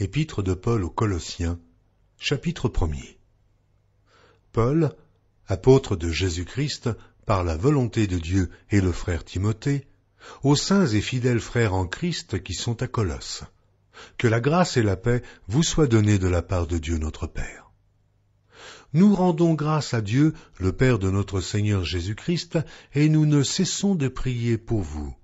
Épître de Paul aux Colossiens, chapitre 1er. Paul, apôtre de Jésus-Christ, par la volonté de Dieu et le frère Timothée, aux saints et fidèles frères en Christ qui sont à Colosse. Que la grâce et la paix vous soient données de la part de Dieu notre Père. Nous rendons grâce à Dieu, le Père de notre Seigneur Jésus-Christ, et nous ne cessons de prier pour vous.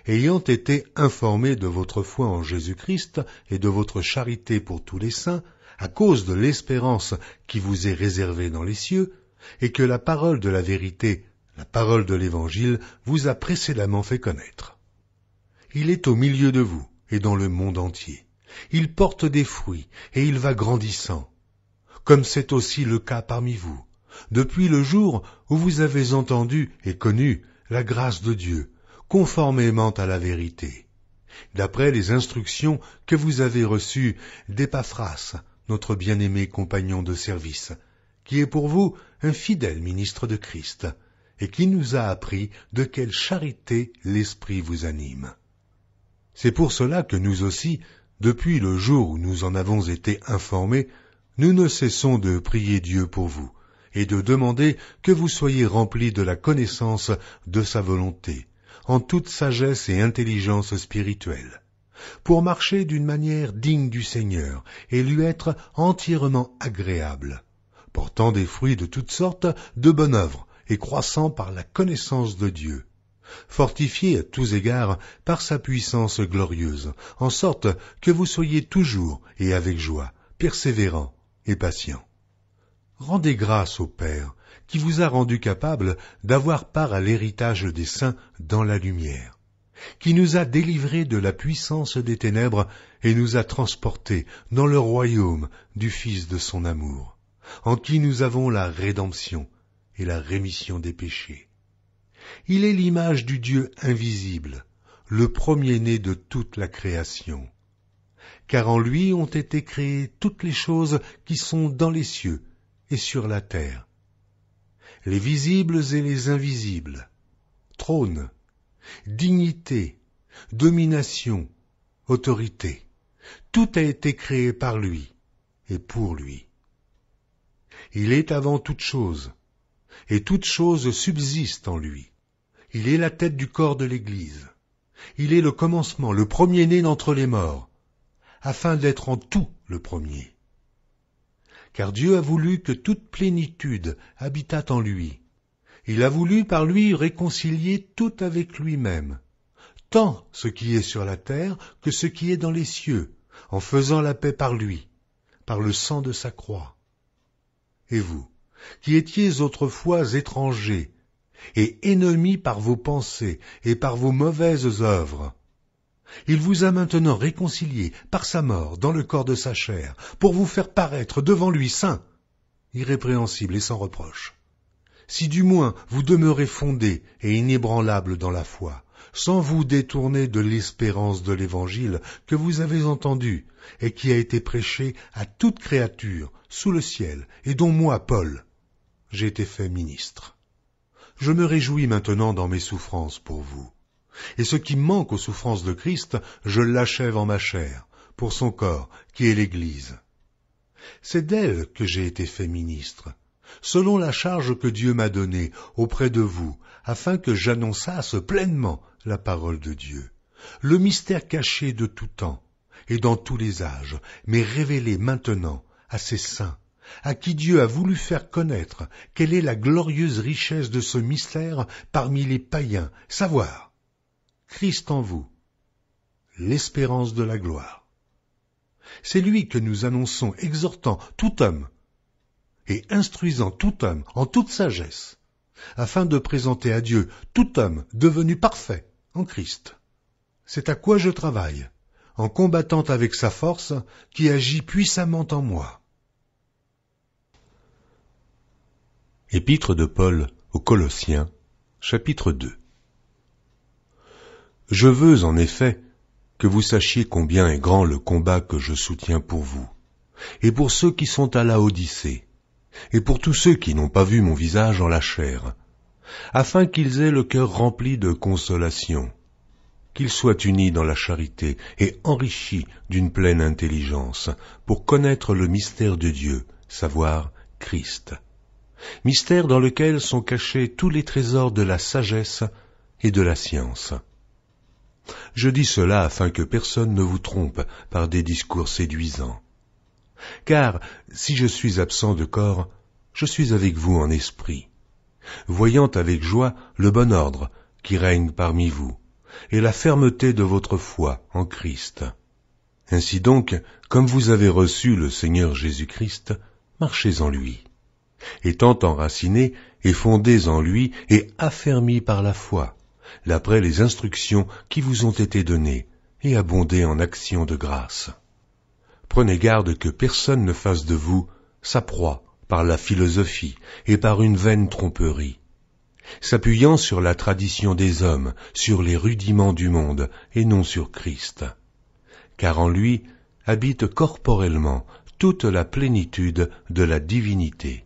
Ayant été informés de votre foi en Jésus-Christ et de votre charité pour tous les saints, à cause de l'espérance qui vous est réservée dans les cieux, et que la parole de la vérité, la parole de l'Évangile, vous a précédemment fait connaître. Il est au milieu de vous et dans le monde entier. Il porte des fruits et il va grandissant, comme c'est aussi le cas parmi vous, depuis le jour où vous avez entendu et connu la grâce de Dieu, conformément à la vérité, d'après les instructions que vous avez reçues d'Épaphras, notre bien-aimé compagnon de service, qui est pour vous un fidèle ministre de Christ, et qui nous a appris de quelle charité l'Esprit vous anime. C'est pour cela que nous aussi, depuis le jour où nous en avons été informés, nous ne cessons de prier Dieu pour vous, et de demander que vous soyez remplis de la connaissance de sa volonté, en toute sagesse et intelligence spirituelle, pour marcher d'une manière digne du Seigneur et lui être entièrement agréable, portant des fruits de toutes sortes de bonnes œuvres et croissant par la connaissance de Dieu, fortifié à tous égards par sa puissance glorieuse, en sorte que vous soyez toujours et avec joie, persévérants et patients. Rendez grâce au Père, qui vous a rendu capable d'avoir part à l'héritage des saints dans la lumière, qui nous a délivrés de la puissance des ténèbres et nous a transportés dans le royaume du Fils de son amour, en qui nous avons la rédemption et la rémission des péchés. Il est l'image du Dieu invisible, le premier-né de toute la création. Car en lui ont été créées toutes les choses qui sont dans les cieux et sur la terre, les visibles et les invisibles, trône, dignité, domination, autorité. Tout a été créé par lui et pour lui. Il est avant toute chose, et toute chose subsiste en lui. Il est la tête du corps de l'Église. Il est le commencement, le premier-né d'entre les morts, afin d'être en tout le premier. Car Dieu a voulu que toute plénitude habitât en lui. Il a voulu par lui réconcilier tout avec lui-même, tant ce qui est sur la terre que ce qui est dans les cieux, en faisant la paix par lui, par le sang de sa croix. Et vous, qui étiez autrefois étrangers, et ennemis par vos pensées et par vos mauvaises œuvres, il vous a maintenant réconciliés par sa mort dans le corps de sa chair, pour vous faire paraître devant lui saint, irrépréhensible et sans reproche. Si du moins vous demeurez fondés et inébranlables dans la foi, sans vous détourner de l'espérance de l'Évangile que vous avez entendu et qui a été prêché à toute créature sous le ciel, et dont moi, Paul, j'ai été fait ministre. Je me réjouis maintenant dans mes souffrances pour vous. Et ce qui manque aux souffrances de Christ, je l'achève en ma chair, pour son corps, qui est l'Église. C'est d'elle que j'ai été fait ministre, selon la charge que Dieu m'a donnée auprès de vous, afin que j'annonçasse pleinement la parole de Dieu, le mystère caché de tout temps et dans tous les âges, mais révélé maintenant à ses saints, à qui Dieu a voulu faire connaître quelle est la glorieuse richesse de ce mystère parmi les païens, savoir Christ en vous, l'espérance de la gloire. C'est lui que nous annonçons, exhortant tout homme et instruisant tout homme en toute sagesse, afin de présenter à Dieu tout homme devenu parfait en Christ. C'est à quoi je travaille, en combattant avec sa force qui agit puissamment en moi. Épître de Paul aux Colossiens, chapitre 2. Je veux, en effet, que vous sachiez combien est grand le combat que je soutiens pour vous, et pour ceux qui sont à Laodicée, et pour tous ceux qui n'ont pas vu mon visage en la chair, afin qu'ils aient le cœur rempli de consolation, qu'ils soient unis dans la charité et enrichis d'une pleine intelligence, pour connaître le mystère de Dieu, savoir Christ. Mystère dans lequel sont cachés tous les trésors de la sagesse et de la science. Je dis cela afin que personne ne vous trompe par des discours séduisants. Car si je suis absent de corps, je suis avec vous en esprit, voyant avec joie le bon ordre qui règne parmi vous, et la fermeté de votre foi en Christ. Ainsi donc, comme vous avez reçu le Seigneur Jésus-Christ, marchez en lui, étant enracinés et fondés en lui et affermis par la foi, d'après les instructions qui vous ont été données, et abondez en actions de grâce. Prenez garde que personne ne fasse de vous sa proie par la philosophie et par une vaine tromperie, s'appuyant sur la tradition des hommes, sur les rudiments du monde, et non sur Christ. Car en lui habite corporellement toute la plénitude de la divinité.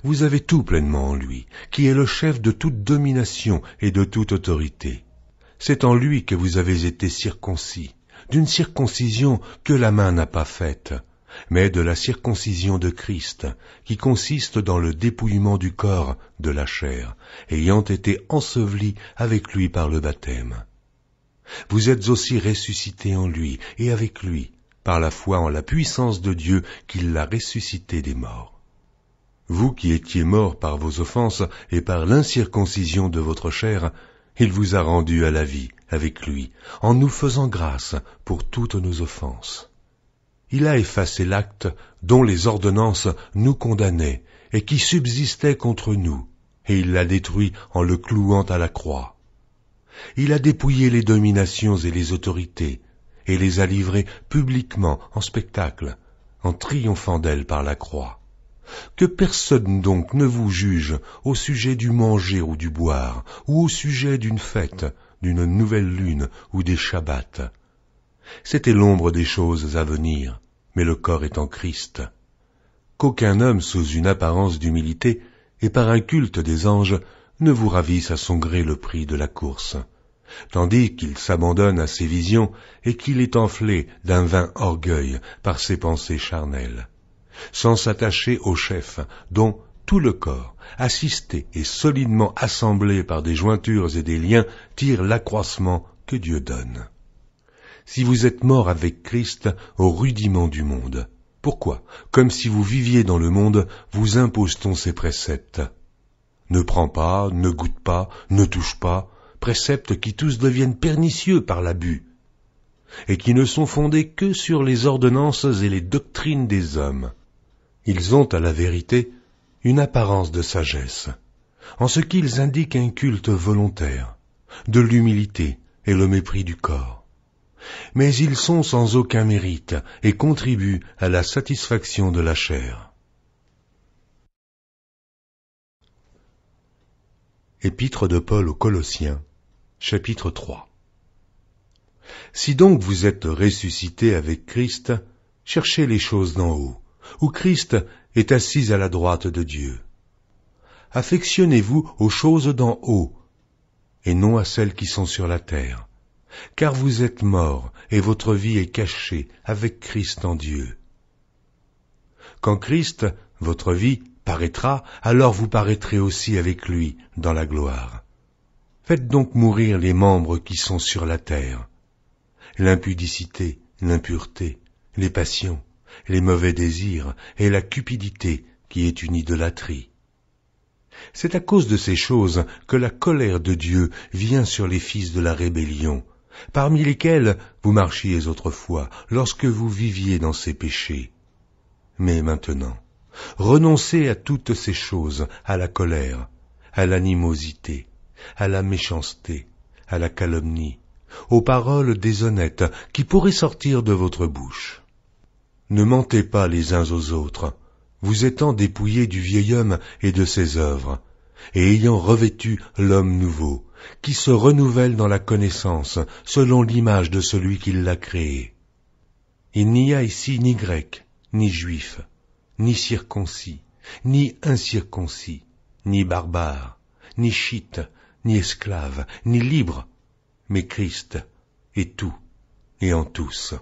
Vous avez tout pleinement en lui, qui est le chef de toute domination et de toute autorité. C'est en lui que vous avez été circoncis, d'une circoncision que la main n'a pas faite, mais de la circoncision de Christ, qui consiste dans le dépouillement du corps de la chair, ayant été ensevelis avec lui par le baptême. Vous êtes aussi ressuscités en lui et avec lui, par la foi en la puissance de Dieu qui l'a ressuscité des morts. Vous qui étiez morts par vos offenses et par l'incirconcision de votre chair, il vous a rendus à la vie avec lui, en nous faisant grâce pour toutes nos offenses. Il a effacé l'acte dont les ordonnances nous condamnaient et qui subsistait contre nous, et il l'a détruit en le clouant à la croix. Il a dépouillé les dominations et les autorités, et les a livrées publiquement en spectacle, en triomphant d'elles par la croix. Que personne donc ne vous juge au sujet du manger ou du boire, ou au sujet d'une fête, d'une nouvelle lune ou des shabbats. C'était l'ombre des choses à venir, mais le corps est en Christ. Qu'aucun homme sous une apparence d'humilité et par un culte des anges ne vous ravisse à son gré le prix de la course, tandis qu'il s'abandonne à ses visions et qu'il est enflé d'un vain orgueil par ses pensées charnelles, sans s'attacher au chef, dont tout le corps, assisté et solidement assemblé par des jointures et des liens, tire l'accroissement que Dieu donne. Si vous êtes morts avec Christ au rudiment du monde, pourquoi, comme si vous viviez dans le monde, vous impose-t-on ces préceptes? Ne prends pas, ne goûte pas, ne touche pas, préceptes qui tous deviennent pernicieux par l'abus, et qui ne sont fondés que sur les ordonnances et les doctrines des hommes. Ils ont, à la vérité, une apparence de sagesse, en ce qu'ils indiquent un culte volontaire, de l'humilité et le mépris du corps. Mais ils sont sans aucun mérite et contribuent à la satisfaction de la chair. Épître de Paul aux Colossiens, chapitre 3. Si donc vous êtes ressuscités avec Christ, cherchez les choses d'en haut, où Christ est assis à la droite de Dieu. Affectionnez-vous aux choses d'en haut, et non à celles qui sont sur la terre, car vous êtes morts, et votre vie est cachée avec Christ en Dieu. Quand Christ, votre vie, paraîtra, alors vous paraîtrez aussi avec lui dans la gloire. Faites donc mourir les membres qui sont sur la terre, l'impudicité, l'impureté, les passions, les mauvais désirs et la cupidité qui est une idolâtrie. C'est à cause de ces choses que la colère de Dieu vient sur les fils de la rébellion, parmi lesquels vous marchiez autrefois, lorsque vous viviez dans ces péchés. Mais maintenant, renoncez à toutes ces choses, à la colère, à l'animosité, à la méchanceté, à la calomnie, aux paroles déshonnêtes qui pourraient sortir de votre bouche. Ne mentez pas les uns aux autres, vous étant dépouillés du vieil homme et de ses œuvres, et ayant revêtu l'homme nouveau, qui se renouvelle dans la connaissance, selon l'image de celui qui l'a créé. Il n'y a ici ni grec, ni juif, ni circoncis, ni incirconcis, ni barbare, ni chite, ni esclave, ni libre, mais Christ est tout et en tous.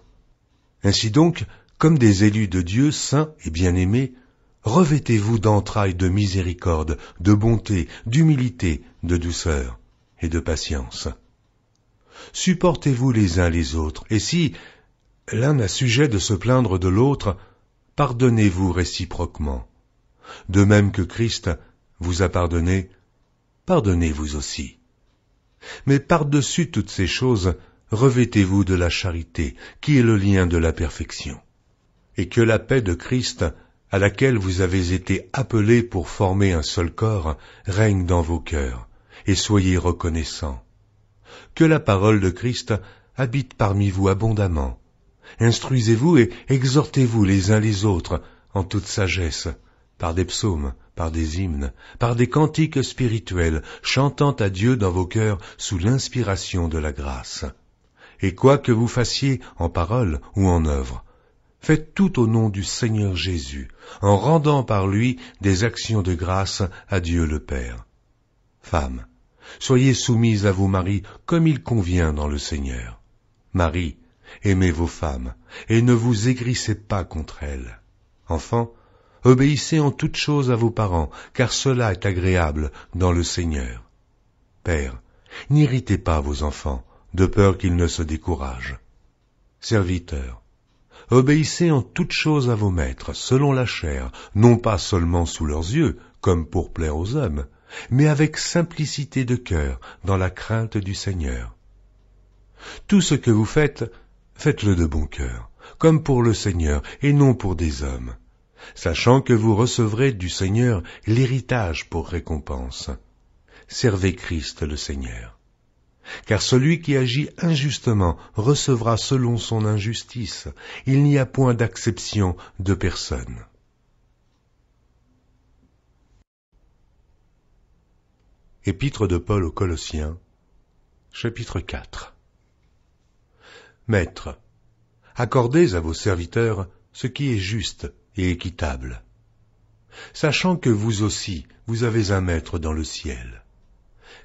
Ainsi donc, comme des élus de Dieu saints et bien-aimés, revêtez-vous d'entrailles de miséricorde, de bonté, d'humilité, de douceur et de patience. Supportez-vous les uns les autres, et si l'un a sujet de se plaindre de l'autre, pardonnez-vous réciproquement. De même que Christ vous a pardonné, pardonnez-vous aussi. Mais par-dessus toutes ces choses, revêtez-vous de la charité, qui est le lien de la perfection. Et que la paix de Christ, à laquelle vous avez été appelés pour former un seul corps, règne dans vos cœurs, et soyez reconnaissants. Que la parole de Christ habite parmi vous abondamment. Instruisez-vous et exhortez-vous les uns les autres en toute sagesse, par des psaumes, par des hymnes, par des cantiques spirituels, chantant à Dieu dans vos cœurs sous l'inspiration de la grâce. Et quoi que vous fassiez en parole ou en œuvre, faites tout au nom du Seigneur Jésus, en rendant par lui des actions de grâce à Dieu le Père. Femmes, soyez soumises à vos maris comme il convient dans le Seigneur. Maris, aimez vos femmes, et ne vous aigrissez pas contre elles. Enfants, obéissez en toutes choses à vos parents, car cela est agréable dans le Seigneur. Pères, n'irritez pas vos enfants, de peur qu'ils ne se découragent. Serviteurs, obéissez en toutes choses à vos maîtres, selon la chair, non pas seulement sous leurs yeux, comme pour plaire aux hommes, mais avec simplicité de cœur, dans la crainte du Seigneur. Tout ce que vous faites, faites-le de bon cœur, comme pour le Seigneur et non pour des hommes, sachant que vous recevrez du Seigneur l'héritage pour récompense. Servez Christ le Seigneur. Car celui qui agit injustement recevra selon son injustice. Il n'y a point d'acception de personne. Épître de Paul aux Colossiens, chapitre 4. Maîtres, accordez à vos serviteurs ce qui est juste et équitable, sachant que vous aussi, vous avez un maître dans le ciel.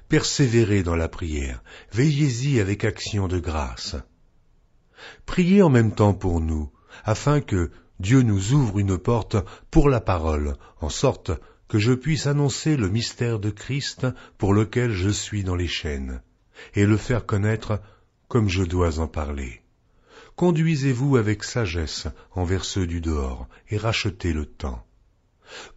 Persévérez dans la prière, veillez-y avec action de grâce. Priez en même temps pour nous, afin que Dieu nous ouvre une porte pour la parole, en sorte que je puisse annoncer le mystère de Christ pour lequel je suis dans les chaînes, et le faire connaître comme je dois en parler. Conduisez-vous avec sagesse envers ceux du dehors, et rachetez le temps.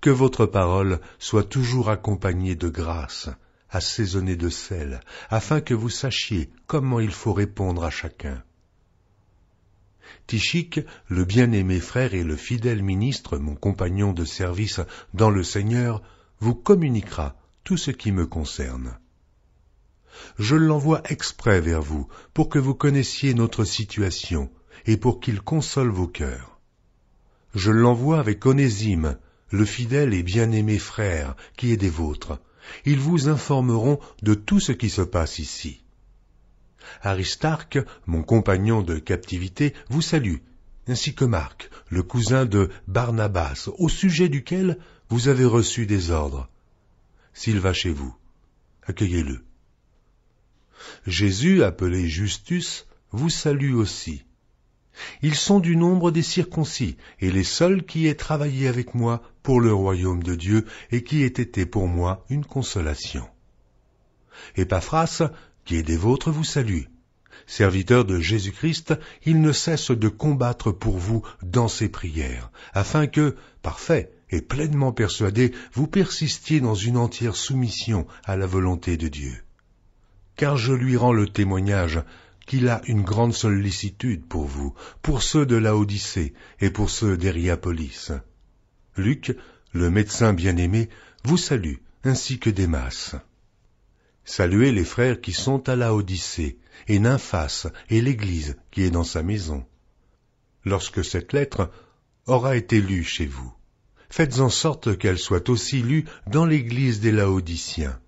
Que votre parole soit toujours accompagnée de grâce, assaisonnée de sel, afin que vous sachiez comment il faut répondre à chacun. Tychique, le bien-aimé frère et le fidèle ministre, mon compagnon de service dans le Seigneur, vous communiquera tout ce qui me concerne. Je l'envoie exprès vers vous, pour que vous connaissiez notre situation, et pour qu'il console vos cœurs. Je l'envoie avec Onésime, le fidèle et bien-aimé frère, qui est des vôtres. Ils vous informeront de tout ce qui se passe ici. Aristarque, mon compagnon de captivité, vous salue, ainsi que Marc, le cousin de Barnabas, au sujet duquel vous avez reçu des ordres. S'il va chez vous, accueillez-le. Jésus, appelé Justus, vous salue aussi. Ils sont du nombre des circoncis, et les seuls qui aient travaillé avec moi pour le royaume de Dieu, et qui aient été pour moi une consolation. Épaphras, qui est des vôtres, vous salue. Serviteur de Jésus-Christ, il ne cesse de combattre pour vous dans ses prières, afin que, parfait et pleinement persuadé, vous persistiez dans une entière soumission à la volonté de Dieu. Car je lui rends le témoignage qu'il a une grande sollicitude pour vous, pour ceux de Laodicée et pour ceux d'Hiérapolis. Luc, le médecin bien-aimé, vous salue, ainsi que Démas. Saluez les frères qui sont à Laodicée, et Nymphas, et l'Église qui est dans sa maison. Lorsque cette lettre aura été lue chez vous, faites en sorte qu'elle soit aussi lue dans l'Église des Laodiciens,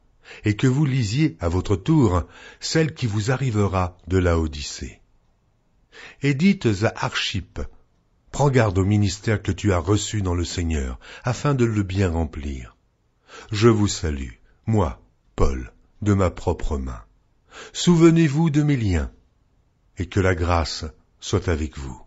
et que vous lisiez à votre tour celle qui vous arrivera de Laodicée. Et dites à Archippe, prends garde au ministère que tu as reçu dans le Seigneur, afin de le bien remplir. Je vous salue, moi, Paul, de ma propre main. Souvenez-vous de mes liens, et que la grâce soit avec vous.